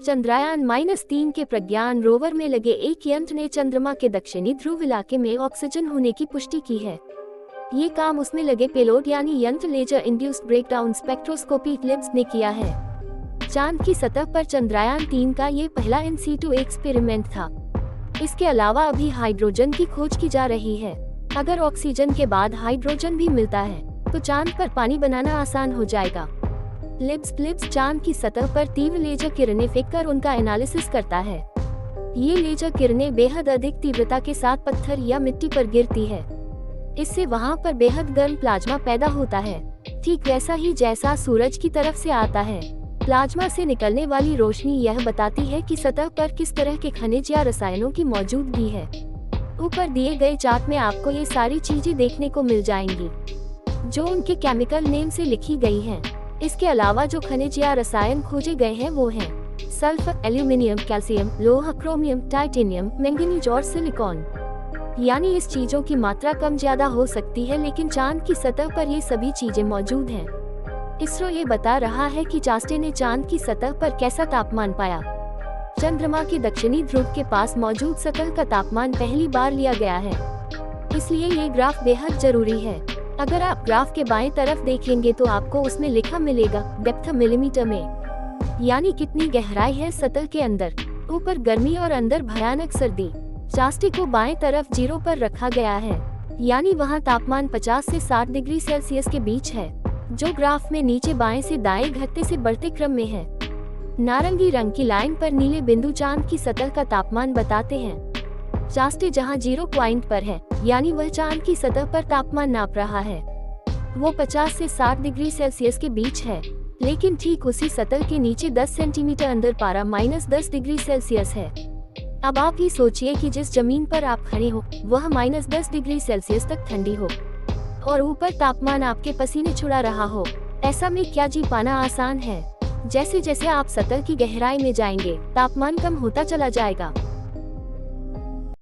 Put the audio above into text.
चंद्रयान-3 के प्रज्ञान रोवर में लगे एक यंत्र ने चंद्रमा के दक्षिणी ध्रुव इलाके में ऑक्सीजन होने की पुष्टि की है। ये काम उसमें लगे पेलोड यानी यंत्र laser induced breakdown spectroscopy LIBS ने किया है। चांद की सतह पर चंद्रयान-3 का ये पहला इन सीटू एक्सपेरिमेंट था। इसके अलावा अभी हाइड्रोजन की खोज की जा रही है। अगर ऑक्सीजन के बाद हाइड्रोजन भी मिलता है तो चांद पर पानी बनाना आसान हो जाएगा। लिब्स चांद की सतह पर तीव्र लेजर किरणें फेंककर उनका एनालिसिस करता है। ये लेजर किरणें बेहद अधिक तीव्रता के साथ पत्थर या मिट्टी पर गिरती है। इससे वहां पर बेहद गर्म प्लाज्मा पैदा होता है, ठीक वैसा ही जैसा सूरज की तरफ से आता है। प्लाज्मा से निकलने वाली रोशनी यह बताती है कि सतह पर किस तरह के खनिज या रसायनों की मौजूदगी है। ऊपर दिए गए चार्ट में आपको ये सारी चीजें देखने को मिल जाएंगी जो उनके केमिकल नेम से लिखी गई हैं। इसके अलावा जो खनिज या रसायन खोजे गए हैं वो हैं सल्फर, एल्यूमिनियम, कैल्शियम, लोहा, क्रोमियम, टाइटेनियम, मैंगनीज और सिलिकॉन। यानी इस चीजों की मात्रा कम ज्यादा हो सकती है, लेकिन चांद की सतह पर ये सभी चीजें मौजूद हैं। इसरो ये बता रहा है कि चास्टे ने चांद की सतह पर कैसा तापमान पाया। चंद्रमा के दक्षिणी ध्रुव के पास मौजूद सतह का तापमान पहली बार लिया गया है, इसलिए ये ग्राफ बेहद जरूरी है। अगर आप ग्राफ के बाएं तरफ देखेंगे तो आपको उसमें लिखा मिलेगा डेप्थ मिलीमीटर में, यानी कितनी गहराई है सतह के अंदर। ऊपर गर्मी और अंदर भयानक सर्दी। चास्टे को बाएं तरफ 0 पर रखा गया है, यानी वहाँ तापमान 50 से 60 डिग्री सेल्सियस के बीच है, जो ग्राफ में नीचे बाएं से दाएं घटते से बढ़ते क्रम में है। नारंगी रंग की लाइन पर नीले बिंदु चांद की सतह का तापमान बताते हैं। चास्टे जहां 0 पॉइंट पर है, यानी वह चांद की सतह पर तापमान नाप रहा है, वो 50 से 60 डिग्री सेल्सियस के बीच है। लेकिन ठीक उसी सतह के नीचे 10 सेंटीमीटर अंदर पारा -10 डिग्री सेल्सियस है। अब आप ही सोचिए कि जिस जमीन पर आप खड़े हो वह -10 डिग्री सेल्सियस तक ठंडी हो और ऊपर तापमान आपके पसीने छुड़ा रहा हो। ऐसा में क्या जी पाना आसान है? जैसे जैसे आप सतह की गहराई में जाएंगे तापमान कम होता चला जाएगा।